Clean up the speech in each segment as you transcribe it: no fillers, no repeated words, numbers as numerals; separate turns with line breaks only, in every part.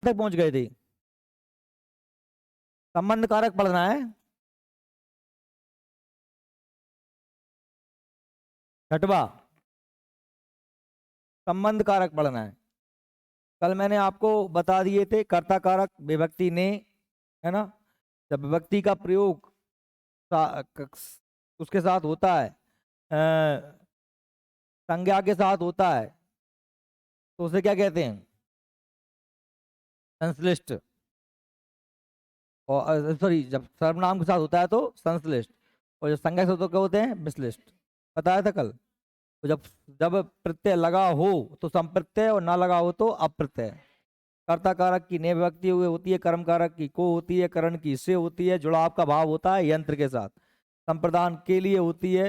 तक पहुंच गए थे? संबंध कारक पढ़ना है। छठवा संबंध कारक पढ़ना है। कल मैंने आपको बता दिए थे कर्ता कारक विभक्ति ने, है ना। जब विभक्ति का प्रयोग उसके साथ होता है, संज्ञा के साथ होता है, तो उसे क्या कहते हैं? संश्लिष्ट। और सॉरी, जब सर्वनाम के साथ होता है तो संश्लिष्ट, और जब संज्ञा के साथ होता है क्या होते हैं? विश्लिष्ट। बताया था कल। तो जब जब प्रत्यय लगा हो तो संप्रत्यय, और ना लगा हो तो अप्रत्यय। कर्ता कारक की ने विभक्ति हुई होती है, कर्म कारक की को होती है, करण की से होती है, जुड़ाव का भाव होता है यंत्र के साथ, संप्रदान के लिए होती है,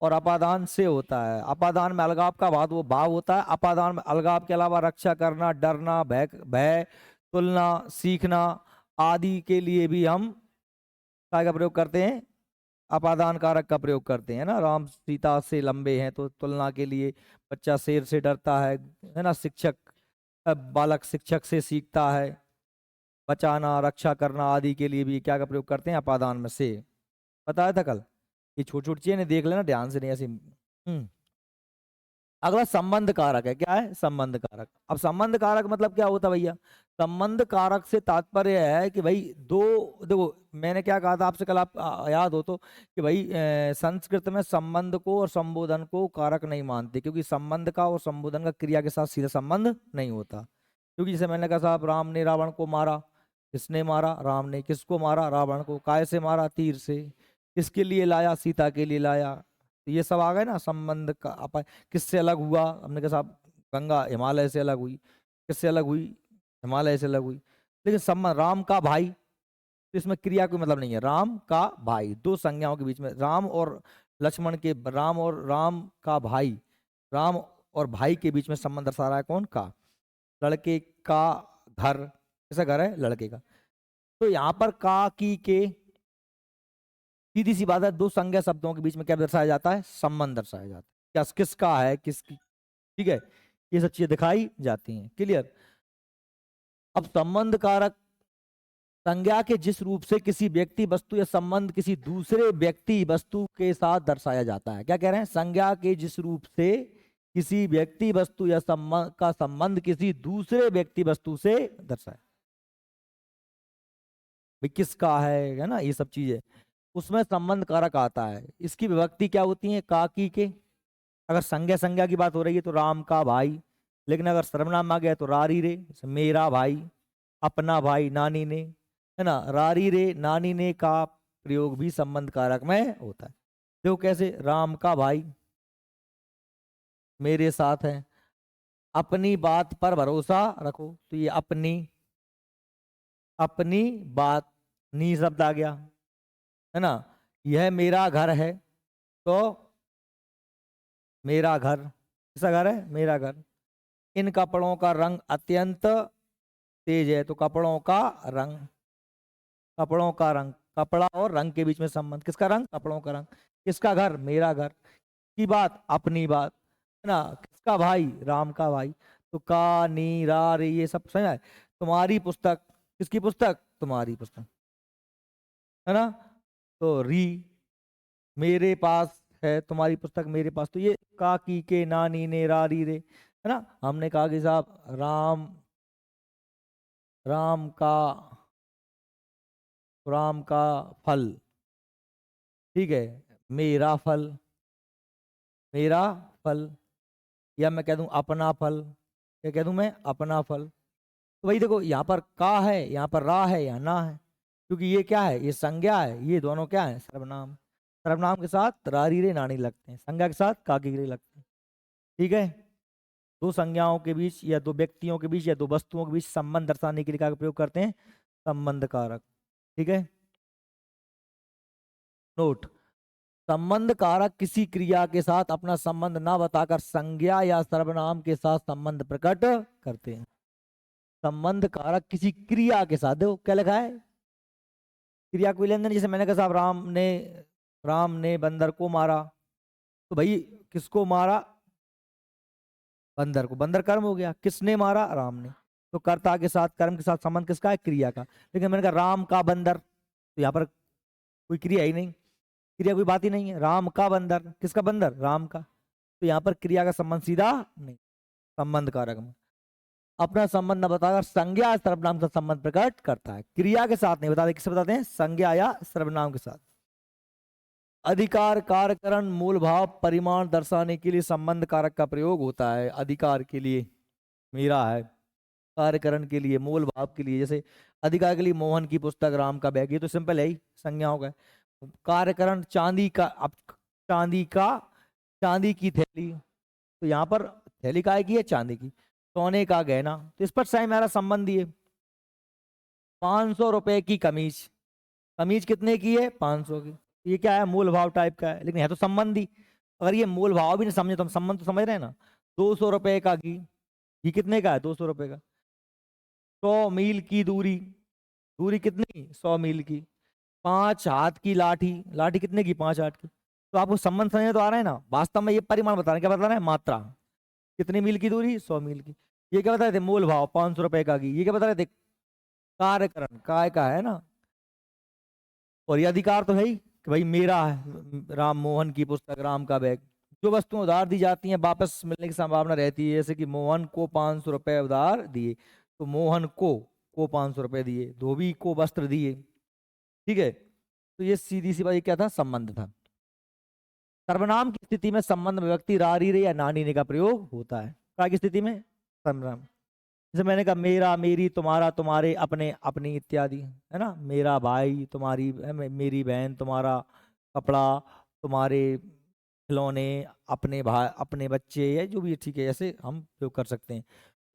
और अपादान से होता है। अपादान में अलगाव का भाव होता है। अपादान में अलगाव के अलावा रक्षा करना, डरना, भय भय, तुलना, सीखना आदि के लिए भी हम क्या का प्रयोग करते हैं? अपादान कारक का प्रयोग करते हैं ना। राम सीता से लंबे हैं तो तुलना के लिए। बच्चा शेर से डरता है ना। शिक्षक बालक शिक्षक से सीखता है। बचाना, रक्षा करना आदि के लिए भी क्या का प्रयोग करते हैं? अपादान में से। बताया था कल। ये छोटी छोटी चीजें देख लेना ध्यान से, नहीं ऐसी। अगला संबंध कारक है। क्या है? संबंध कारक। अब संबंध कारक मतलब क्या होता है भैया? संबंध कारक से तात्पर्य है कि भाई दो, देखो मैंने क्या कहा था आपसे कल, आप याद हो तो, कि भाई संस्कृत में संबंध को और संबोधन को कारक नहीं मानते, क्योंकि संबंध का और संबोधन का क्रिया के साथ सीधा संबंध नहीं होता। क्योंकि जैसे मैंने कहा साहब, राम ने रावण को मारा। किसने मारा? राम ने। किसको मारा? रावण को। काय से मारा? तीर से। किसके लिए लाया? सीता के लिए लाया। तो ये सब आ गए ना संबंध का। किससे अलग हुआ? हमने कहा साहब गंगा हिमालय से अलग हुई। किससे अलग हुई? हिमालय से अलग हुई। लेकिन संबंध, राम का भाई, तो इसमें क्रिया कोई मतलब नहीं है। राम का भाई, दो संज्ञाओं के बीच में, राम और लक्ष्मण के, राम और राम का भाई, राम और भाई के बीच में संबंध दर्शा रहा है कौन? का। लड़के का घर, कैसा घर है? लड़के का। तो यहाँ पर का, की, के, सीधी सी बात है, दो संज्ञा शब्दों के बीच में क्या दर्शाया जाता है? संबंध दर्शाया जाता है। क्या किसका है, किसकी, ठीक है। ये सब चीजें दिखाई जाती हैं। क्लियर। अब संबंध कारक संज्ञा के जिस रूप से किसी व्यक्ति वस्तु या संबंध किसी दूसरे व्यक्ति वस्तु के साथ दर्शाया जाता है। क्या कह रहे हैं? संज्ञा के जिस रूप से किसी व्यक्ति वस्तु या संबंध का संबंध किसी दूसरे व्यक्ति वस्तु से दर्शाया, भाई किसका है ना, ये सब चीजें, उसमें संबंध कारक आता है। इसकी विभक्ति क्या होती है? का, की, के। अगर संज्ञा संज्ञा की बात हो रही है तो राम का भाई, लेकिन अगर सर्वनाम आ गया तो रारी रे, जैसे मेरा भाई, अपना भाई, नानी ने, है ना। रारी रे, नानी ने का प्रयोग भी संबंध कारक में होता है। देखो कैसे, राम का भाई मेरे साथ है, अपनी बात पर भरोसा रखो, तो ये अपनी, अपनी बात, नी शब्द आ गया, है ना। यह मेरा घर है, तो मेरा घर, किसका घर है? मेरा घर। इन कपड़ों का रंग अत्यंत तेज है, तो कपड़ों का रंग, कपड़ों का रंग, कपड़ा और रंग के बीच में संबंध, किसका रंग? कपड़ों का रंग। किसका घर? मेरा घर। की बात? अपनी बात, है ना। किसका भाई? राम का भाई। तो का, नी, रा, रे, ये सब समझ आए। तुम्हारी पुस्तक, किसकी पुस्तक? तुम्हारी पुस्तक, है ना। तो री, मेरे पास है तुम्हारी पुस्तक, मेरे पास। तो ये का, की, के, ना, नी, ने, रा, री, रे, है ना। हमने कहा कि साहब राम, राम का, राम का फल, ठीक है, मेरा फल, मेरा फल। या मैं कह दूं अपना फल, क्या कह दूं मैं? अपना फल। तो भाई देखो, यहाँ पर का है, यहाँ पर रा है, यहाँ ना है, क्योंकि ये क्या है? ये संज्ञा है। ये दोनों क्या है? सर्वनाम। सर्वनाम के साथ रारी रे नानी लगते हैं, संज्ञा के साथ का की रे लगते हैं। ठीक है। दो संज्ञाओं के बीच या दो व्यक्तियों के बीच या दो वस्तुओं के बीच संबंध दर्शाने के लिए क्या का प्रयोग करते हैं? संबंध कारक। ठीक है। नोट, संबंध कारक किसी क्रिया के साथ अपना संबंध ना बताकर संज्ञा या सर्वनाम के साथ संबंध प्रकट करते हैं। संबंध कारक किसी क्रिया के साथ, देखो क्या लिखा है? क्रिया कोई लेन देन। जैसे मैंने कहा साहब राम ने बंदर को मारा, तो भाई किसको मारा? बंदर को। बंदर कर्म हो गया। किसने मारा? राम ने। तो कर्ता के साथ, कर्म के साथ संबंध किसका है? क्रिया का। लेकिन मैंने कहा राम का बंदर, तो यहाँ पर कोई क्रिया ही नहीं, क्रिया कोई बात ही नहीं है। राम का बंदर, किसका बंदर? राम का। तो यहाँ पर क्रिया का संबंध सीधा नहीं, संबंध कारक में अपना संबंध न बताकर संज्ञा या सर्वनाम का संबंध प्रकट करता है, क्रिया के साथ नहीं बताते। किससे बताते हैं? संज्ञा या सर्वनाम के साथ। अधिकार, कार्यकरण, मूल भाव, परिमाण दर्शाने के लिए संबंध कारक का प्रयोग होता है। अधिकार के लिए मेरा है, कार्यकरण के लिए, मूल भाव के लिए, जैसे अधिकार के लिए मोहन की पुस्तक, राम का बैग, ये तो सिंपल है ही, संज्ञा हो गए। कार्यकरण चांदी का, अब चांदी का, चांदी की थैली, तो यहाँ पर थैली काय की है? चांदी की। सोने का गहना, तो इस पर सही मेरा संबंधी है। 500 रुपए की कमीज, कमीज कितने की है? 500 की। ये क्या है? मूल भाव टाइप का है, लेकिन है तो संबंधी। अगर ये मूल भाव भी नहीं समझे तो हम संबंध तो समझ रहे हैं ना। 200 रुपए का घी, घी कितने का है? 200 रुपए का। 100 मील की दूरी, दूरी कितनी? 100 मील की। 5 हाथ की लाठी, लाठी कितने की? 5 हाथ की। तो आपको संबंध समझ तो आ रहा है ना। वास्तव में ये परिमाण बता रहे हैं, क्या बता रहे हैं? मात्रा। कितनी मील की दूरी? 100 मील की। ये क्या बता रहे थे? मूल भाव 500 रुपए का घी। ये क्या बता रहे थे? कार्यकरण, काय का है ना। और ये अधिकार तो है ही कि भाई मेरा है, राम मोहन की पुस्तक, राम का बैग। जो वस्तुएं उधार दी जाती हैं वापस मिलने की संभावना रहती है, जैसे कि मोहन को 500 रुपए उधार दिए, तो मोहन को 500 रुपए दिए, धोबी को वस्त्र दिए, ठीक है। तो ये सीधी सी बात, ये क्या था? संबंध था। सर्वनाम की स्थिति में संबंध में व्यक्ति रा री रे या ना नी ने का प्रयोग होता है। क्या की स्थिति में? सर्वनाम। जैसे मैंने कहा मेरा, मेरी, तुम्हारा, तुम्हारे, अपने, अपनी इत्यादि, है ना। मेरा भाई, तुम्हारी, मेरी बहन, तुम्हारा कपड़ा, तुम्हारे खिलौने, अपने भाई, अपने बच्चे, या जो भी है, ठीक है, ऐसे हम प्रयोग कर सकते हैं।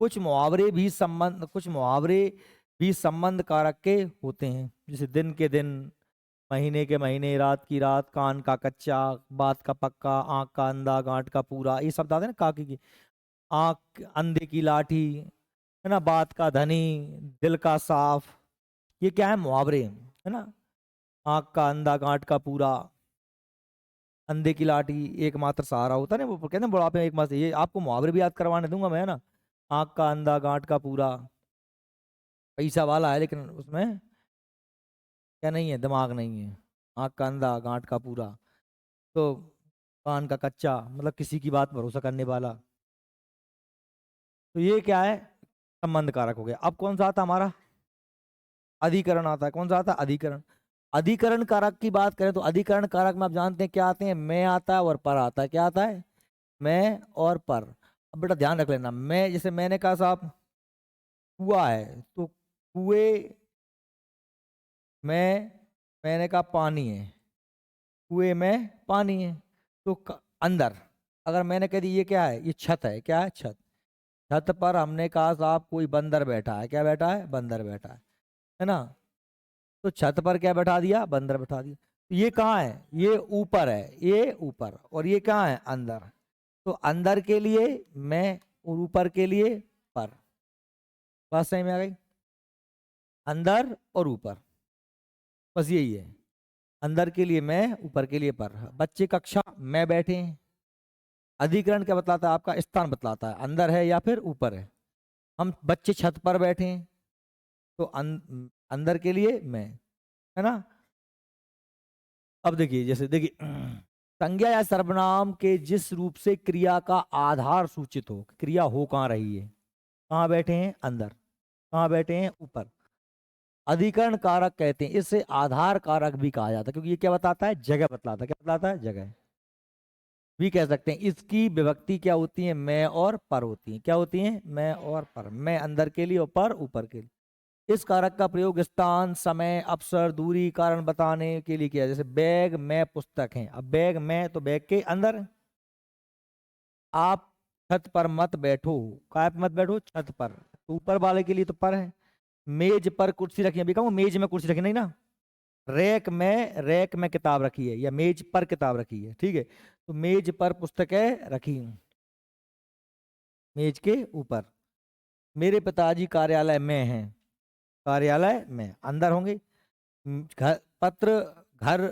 कुछ मुहावरे भी संबंध, कुछ मुहावरे भी संबंध कारक के होते हैं, जैसे दिन के दिन, महीने के महीने, रात की रात, कान का कच्चा, बात का पक्का, आंख का अंधा, गांठ का पूरा, ये शब्द आते हैं ना। काकी की आंख, अंधे की लाठी, है ना, बात का धनी, दिल का साफ, ये क्या है? मुहावरे, है ना। आंख का अंधा, गांठ का पूरा, अंधे की लाठी, एकमात्र सहारा होता है ना, वो कहते हैं बुढ़ापे में एकमात्र। ये आपको मुहावरे भी याद करवाने दूंगा मैं, है ना। आंख का अंधा, गांठ का पूरा, पैसा वाला है लेकिन उसमें क्या नहीं है? दिमाग नहीं है। आंख का अंधा, गांठ का पूरा, तो कान का कच्चा, मतलब किसी की बात भरोसा करने वाला। तो ये क्या है? संबंध कारक हो गया। अब कौन सा आता हमारा? अधिकरण आता है। कौन सा आता है? अधिकरण। अधिकरण कारक की बात करें तो अधिकरण कारक में आप जानते हैं क्या आते हैं? मैं आता है और पर आता है। क्या आता है? मैं और पर। अब बेटा ध्यान रख लेना, मैं, जैसे मैंने कहा साहब कुआ है, तो कुएं में, मैंने कहा पानी है, कुएं में पानी है, तो अंदर। अगर मैंने कह दी ये क्या है? ये छत है। क्या है? छत। छत पर हमने कहा साहब कोई बंदर बैठा है। क्या बैठा है? बंदर बैठा है ना। तो छत पर क्या बैठा दिया? बंदर बैठा दिया। तो ये कहाँ है? ये ऊपर है, ये ऊपर, और ये कहाँ है? अंदर। तो अंदर के लिए मैं और ऊपर के लिए पर। बात सही में आ गई? अंदर और ऊपर, बस यही है। अंदर के लिए मैं, ऊपर के लिए पर। बच्चे कक्षा में बैठे हैं। अधिकरण क्या बतलाता है? आपका स्थान बतलाता है, अंदर है या फिर ऊपर है। हम बच्चे छत पर बैठे हैं, तो अंदर के लिए मैं, है ना। अब देखिए, जैसे देखिए संज्ञा या सर्वनाम के जिस रूप से क्रिया का आधार सूचित हो, क्रिया हो कहाँ रही है, कहाँ बैठे हैं? अंदर। कहाँ बैठे हैं? ऊपर। अधिकरण कारक कहते हैं, इसे आधार कारक भी कहा जाता है, क्योंकि ये क्या बताता है? जगह बतलाता है। क्या बतलाता है? जगह भी कह सकते हैं। इसकी विभक्ति क्या होती है? मैं और पर होती है। क्या होती है? मैं और पर। मैं अंदर के लिए और पर ऊपर के लिए। इस कारक का प्रयोग स्थान, समय, अवसर, दूरी, कारण बताने के लिए किया। जैसे बैग में पुस्तक है, अब बैग में तो बैग के अंदर है। आप छत पर मत बैठो, काय पे मत बैठो? छत पर, तो ऊपर वाले के लिए तो पर है। मेज पर कुर्सी रखी है, अभी कहूँ मेज में कुर्सी रखी नहीं ना। रैक में, रैक में किताब रखी है, या मेज पर किताब रखी है, ठीक है। तो मेज पर पुस्तकें रखी हूं, मेज के ऊपर। मेरे पिताजी कार्यालय में हैं, कार्यालय में अंदर होंगे। घर, पत्र, घर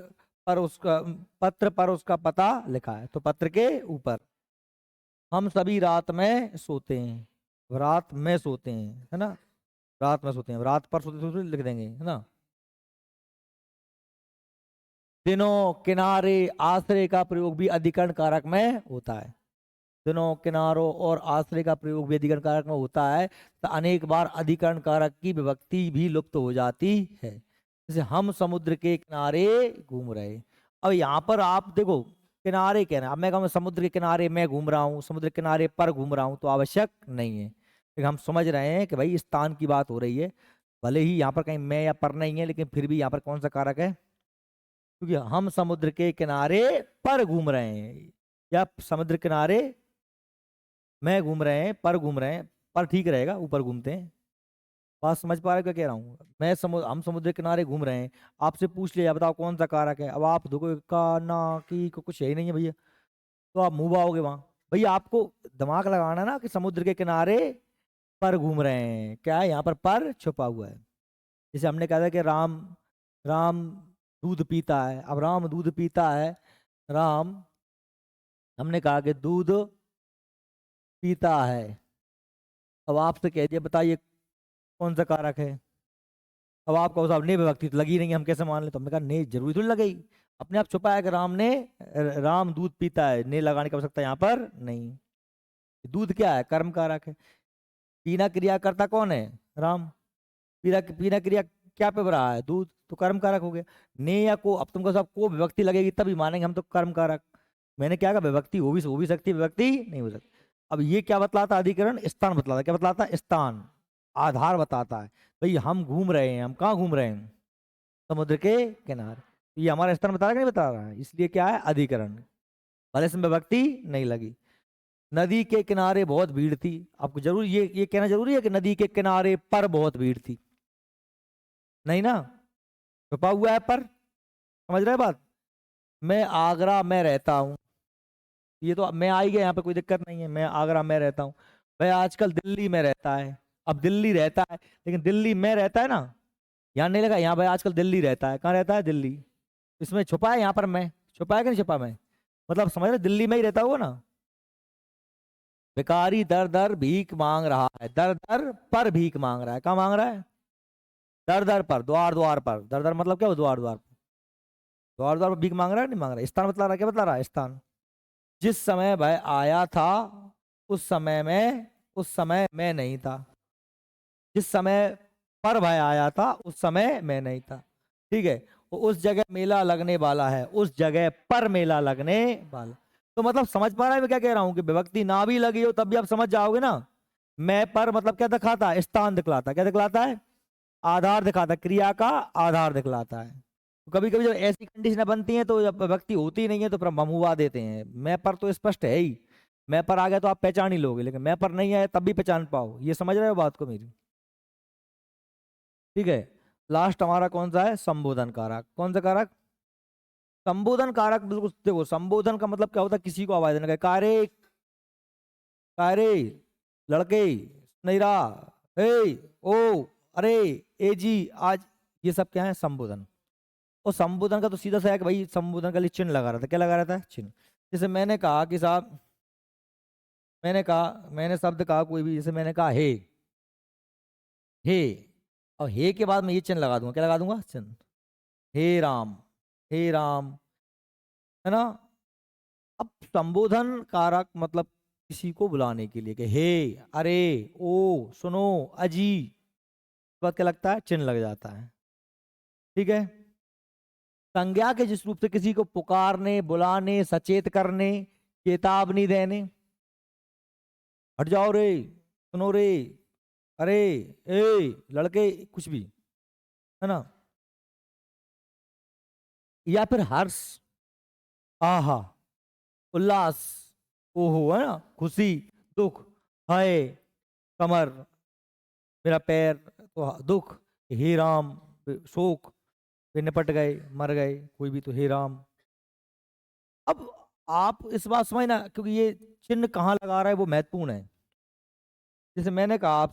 पर उसका, पत्र पर उसका पता लिखा है, तो पत्र के ऊपर। हम सभी रात में सोते हैं, रात में सोते हैं, है ना, रात में सोते हैं, रात पर सोते सोते लिख देंगे, है ना। दिनों किनारे आश्रय का प्रयोग भी अधिकरण कारक में होता है। दिनों किनारों और आश्रय का प्रयोग भी अधिकरण कारक में होता है, तो अनेक बार अधिकरण कारक की विभक्ति भी लुप्त हो जाती है। जैसे हम समुद्र के किनारे घूम रहे। अब यहाँ पर आप देखो, किनारे कहना, अब मैं कहूँ समुद्र के किनारे मैं घूम रहा हूँ, समुद्र के किनारे पर घूम रहा हूँ, तो आवश्यक नहीं है, लेकिन हम समझ रहे हैं कि भाई स्थान की बात हो रही है। भले ही यहाँ पर कहीं मैं या पर नहीं है, लेकिन फिर भी यहाँ पर कौन सा कारक है, क्योंकि हम समुद्र के किनारे पर घूम रहे हैं, या समुद्र किनारे मैं घूम रहे हैं, पर घूम रहे हैं, पर ठीक रहेगा, ऊपर घूमते हैं। बात समझ पा रहे हो क्या कह रहा हूँ, हम समुद्र किनारे घूम रहे हैं, आपसे पूछ लिया बताओ कौन सा कारक है, अब आप देखो का ना की को कुछ है ही नहीं है भैया, तो आप मुंह आओगे वहां। भैया आपको दिमाग लगाना ना कि समुद्र के किनारे पर घूम रहे हैं, क्या है यहाँ पर छुपा हुआ है। जैसे हमने कहा था कि राम राम दूध पीता है, अब राम दूध पीता है, राम, हमने कहा कि दूध पीता है। अब आपसे कह दिया बताइए कौन सा कारक है। अब आप कहो साहब ने विभक्ति तो लगी नहीं है, हम कैसे मान ले, तो हमने कहा ने जरूरी तो नहीं लगेगी, अपने आप छुपा है कि राम दूध पीता है, ने लगाने की आवश्यकता यहाँ पर नहीं। दूध क्या है, कर्म कारक है। पीना क्रिया करता कौन है, राम। पीना पीना क्रिया क्या पे रहा है, दूध, तो कर्म कारक हो गया। ने या को, अब तुमको साहब को विभक्ति लगेगी तभी मानेंगे हम, तो कर्म कारक। मैंने क्या कहा, विभक्ति हो भी सकती है, विभक्ति नहीं हो सकती। अब ये क्या बतलाता अधिकरण, स्थान बतलाता, क्या बतलाता, स्थान, आधार बताता है। भाई हम घूम रहे हैं, हम कहाँ घूम रहे हैं, समुद्र के किनारे, तो ये हमारा स्थान बता रहा है कि नहीं बता रहा है, इसलिए क्या है अधिकरण, भले इसमें विभक्ति नहीं लगी। नदी के किनारे बहुत भीड़ थी, आपको जरूर ये कहना जरूरी है कि नदी के किनारे पर बहुत भीड़ थी, नहीं ना, छुपा हुआ है पर, समझ रहे बात। मैं आगरा में रहता हूँ, ये तो मैं आ ही गया यहाँ पे, कोई दिक्कत नहीं है, मैं आगरा में रहता हूँ। भाई आजकल दिल्ली में रहता है, अब दिल्ली रहता है, लेकिन दिल्ली में रहता है ना, यहाँ नहीं लगा, यहाँ भाई आजकल दिल्ली रहता है, कहाँ रहता है, दिल्ली, इसमें छुपा है यहाँ पर मैं, छुपा है कि नहीं छुपा मैं, मतलब समझ रहे, दिल्ली में ही रहता होगा ना। भिखारी दर दर भीख मांग रहा है, दर दर पर भीख मांग रहा है, कहाँ मांग रहा है, दर दर पर, द्वार द्वार पर, दर दर मतलब क्या हो, द्वार द्वार पर, द्वार द्वार पर भीख मांग रहा है नहीं मांग रहा है, स्थान बतला रहा है, क्या बतला रहा है, स्थान। जिस समय वह आया था उस समय मैं नहीं था, जिस समय पर वह आया था उस समय मैं नहीं था, ठीक है। उस जगह मेला लगने वाला है, उस जगह पर मेला लगने वाला, तो मतलब समझ पा रहा है मैं क्या कह रहा हूं, कि विभक्ति ना भी लगी हो तब भी आप समझ जाओगे ना। मैं पर मतलब क्या दिखाता है, स्थान दिखलाता है, क्या दिखलाता है, आधार दिखाता है, क्रिया का आधार दिखलाता है। कभी कभी जब ऐसी कंडीशन बनती है तो जब विभक्ति होती नहीं है तो फिर हम हुआ देते हैं, मैं पर तो स्पष्ट है ही, मैं पर आ गया तो आप पहचान ही लोगे, लेकिन मैं पर नहीं आया तब भी पहचान पाओ, ये समझ रहे हो बात को मेरी, ठीक है। लास्ट हमारा कौन सा है, संबोधन कारक, कौन सा कारक, संबोधन कारक। बिल्कुल देखो, संबोधन का मतलब क्या होता है, किसी को आवाज देने का, कारे कारे, लड़के, नहीं रहा, हे, ओ, अरे, ए जी, आज, ये सब क्या है, संबोधन। और संबोधन का तो सीधा सा है कि भाई संबोधन के लिए चिन्ह लगा रहा था, क्या लगा रहा था, चिन्ह। जैसे मैंने कहा कि साहब, मैंने शब्द कहा कोई भी, जैसे मैंने कहा हे, और हे के बाद मैं ये चिन्ह लगा दूंगा, क्या लगा दूंगा, चिन्ह, हे राम, हे राम, है ना। अब संबोधन कारक मतलब किसी को बुलाने के लिए कि हे, अरे, ओ, सुनो, अजी, इस बात क्या लगता है, चिन्ह लग जाता है, ठीक है। संज्ञा के जिस रूप से किसी को पुकारने, बुलाने, सचेत करने, चेतावनी देने, हट जाओ रे, सुनो रे, अरे, ए, लड़के, कुछ भी, है ना। या फिर हर्ष, आहा, उल्लास, ओहो, है ना, खुशी, दुख, हाय, कमर, मेरा पैर, तो दुख, हे राम, शोक, वे निपट गए, मर गए, कोई भी, तो हे राम। अब आप इस बात समझना, क्योंकि ये चिन्ह कहाँ लगा रहा है वो महत्वपूर्ण है। जैसे मैंने कहा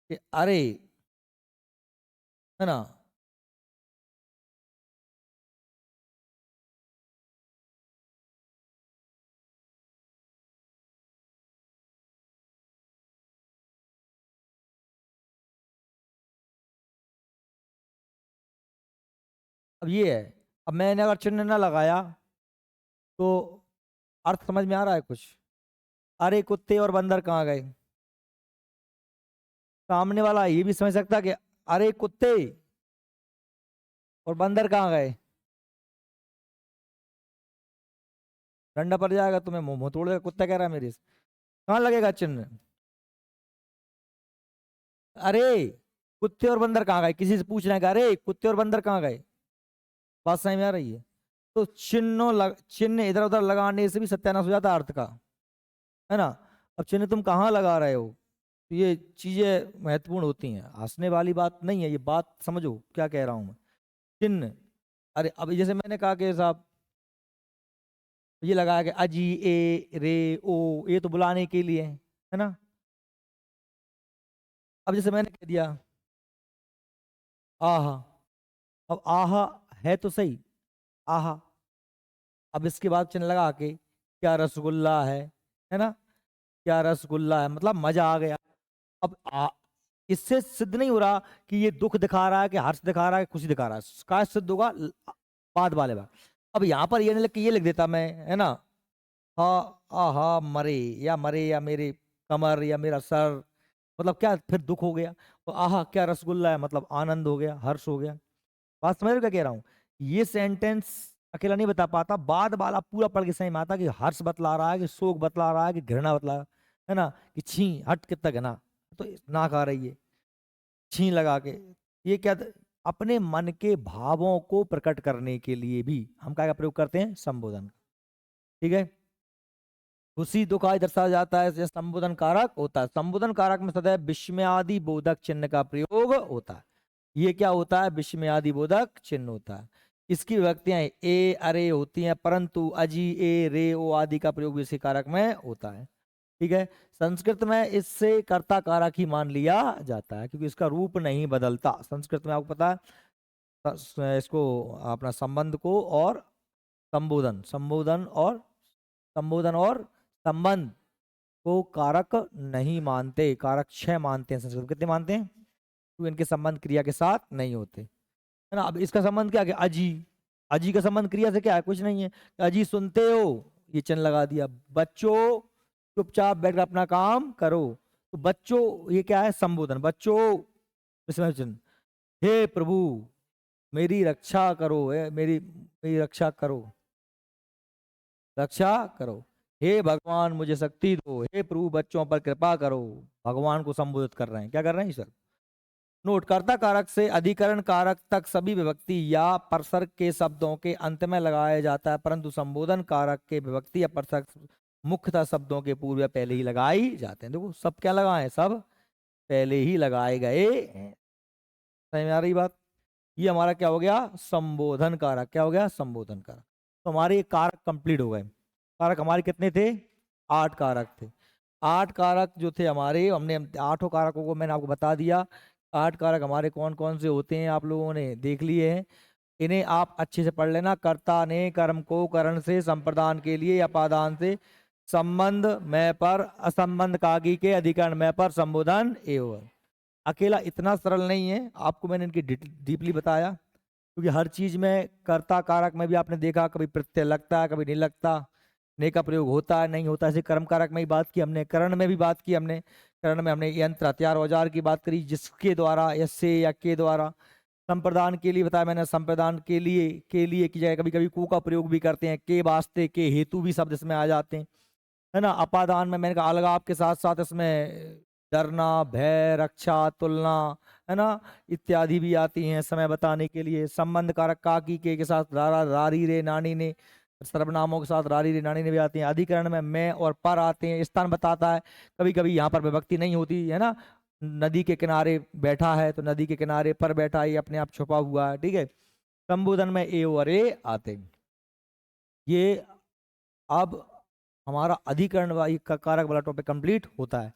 कि अरे, है ना, अब ये है, अब मैंने अगर चिन्ह ना लगाया तो अर्थ समझ में आ रहा है कुछ? अरे कुत्ते और बंदर कहाँ गए? सामने वाला ये भी समझ सकता कि अरे कुत्ते और बंदर कहाँ गए। डंडा पड़ जाएगा तुम्हें, मुंह मुंह तोड़ देगा, कुत्ता कह रहा है मेरे से। कहाँ लगेगा चिन्ह? अरे कुत्ते और बंदर कहाँ गए, किसी से पूछना है कि अरे कुत्ते और बंदर कहाँ गए। बात समझ में आ रही है? तो चिन्ह इधर उधर लगाने से भी सत्यानाश हो जाता है अर्थ का, है ना। अब चिन्ह तुम कहाँ लगा रहे हो, तो ये चीजें महत्वपूर्ण होती हैं, हंसने वाली बात नहीं है ये, बात समझो क्या कह रहा हूं मैं। चिन्ह, अरे अब जैसे मैंने कहा कि साहब ये लगाया कि अजी ए रे ओ, ये तो बुलाने के लिए है ना। अब जैसे मैंने कह दिया आहा, अब आहा है तो सही, आहा, अब इसके बाद चिन्ह लगा के क्या रसगुल्ला है ना, क्या रसगुल्ला है, मतलब मजा आ गया। अब इससे सिद्ध नहीं हो रहा कि ये दुख दिखा रहा है कि हर्ष दिखा रहा है खुशी दिखा रहा है, का सिद्ध होगा बाद वाले बार। अब यहाँ पर ये नहीं लिख के ये लिख देता मैं, है ना, हा आहा मरे, या मेरे कमर या मेरा सर, मतलब क्या फिर दुख हो गया। तो आहा क्या रसगुल्ला है, मतलब आनंद हो गया, हर्ष हो गया। बात समझ रहे हो क्या कह रहा हूँ? ये सेंटेंस अकेला नहीं बता पाता, बाद वाला पूरा पढ़ के सही में आता कि हर्ष बतला रहा है कि शोक बतला रहा है कि घृणा बतला रहा है ना, कि छी हट कितना घृणा, तो नाक आ रही है, छी लगा के। ये क्या अपने मन के भावों को प्रकट करने के लिए भी हम क्या का प्रयोग करते हैं, संबोधन। ठीक है, खुशी दुख आदि दर्शाया जाता है, संबोधन कारक होता है। संबोधन कारक में सदैव विस्मयादि बोधक चिन्ह का प्रयोग होता है। ये क्या होता है, विस्मयादि बोधक चिन्ह होता है। इसकी विभक्तियां ए अरे होती हैं, परंतु अजी ए रे ओ आदि का प्रयोग भी इसी कारक में होता है। ठीक है, संस्कृत में इससे कर्ता कारक ही मान लिया जाता है, क्योंकि इसका रूप नहीं बदलता। संस्कृत में आपको पता है इसको अपना संबंध को और संबोधन, संबोधन और संबंध को कारक नहीं मानते, कारक क्षय मानते हैं। संस्कृत में कितने मानते हैं? तो इनके संबंध क्रिया के साथ नहीं होते, है ना। अब इसका संबंध क्या है, अजी, अजी का संबंध क्रिया से क्या है, कुछ नहीं है। अजी सुनते हो, ये चिन्ह लगा दिया। बच्चों चुपचाप बैठ कर अपना काम करो, तो बच्चों ये क्या है, संबोधन, बच्चों इसमें चिन्ह। हे प्रभु मेरी रक्षा करो, मेरी मेरी रक्षा करो, रक्षा करो। हे भगवान मुझे शक्ति दो, हे प्रभु बच्चों पर कृपा करो। भगवान को संबोधित कर रहे हैं, क्या कर रहे हैं सर। नोट, कर्ता कारक से अधिकरण कारक तक सभी विभक्ति या परसर्ग के शब्दों के अंत में लगाया जाता है, परंतु संबोधन कारक के विभक्ति या परसर्ग मुख्यतः शब्दों के पूर्व या पहले ही लगाई जाते हैं। देखो सब क्या लगाए हैं, सब पहले ही लगाए गए हैं। समझ में आ रही बात? ये हमारा क्या हो गया, संबोधन कारक। क्या हो गया, संबोधन कारक। तो हमारे ये कारक कंप्लीट हो गए। कारक हमारे कितने थे, 8 कारक थे। 8 कारक जो थे हमारे, हमने 8 कारकों को मैंने आपको बता दिया। 8 कारक हमारे कौन कौन से होते हैं आप लोगों ने देख लिए हैं, इन्हें आप अच्छे से पढ़ लेना। कर्ता ने कर्म को करण से, संप्रदान के लिए या पादान से, संबंध में पर, असंबंध कागी के, अधिकरण में पर, संबोधन एवं। अकेला इतना सरल नहीं है, आपको मैंने इनकी डीपली बताया, क्योंकि हर चीज में कर्ता कारक में भी आपने देखा कभी प्रत्यय लगता है कभी नहीं लगता, ने का प्रयोग होता है नहीं होता। ऐसे कर्म कारक में ही बात की हमने, करण में भी बात की हमने। करण में हमने यंत्र हथियार औजार की बात करी, जिसके द्वारा या से या के द्वारा। संप्रदान के लिए बताया मैंने, संप्रदान के लिए की जाए, कभी कभी को का प्रयोग भी करते हैं, के वास्ते के हेतु भी शब्द इसमें आ जाते हैं, है ना। अपादान में मैंने कहा अलगाव के साथ साथ इसमें डरना, भय, रक्षा, तुलना, है ना, इत्यादि भी आती हैं समय बताने के लिए। संबंध कारक काकी के साथ रारा रारी रे नानी ने, सर्वनामों के साथ रारी रे नानी ने भी आती हैं। अधिकरण में मैं और पर आते हैं, स्थान बताता है, कभी कभी यहाँ पर विभक्ति नहीं होती है ना। नदी के किनारे बैठा है तो नदी के किनारे पर बैठा, ये अपने आप छुपा हुआ है, ठीक है। संबोधन में ए और ए आते हैं। ये अब हमारा अधिकरण कारक वाला टॉपिक कंप्लीट होता है।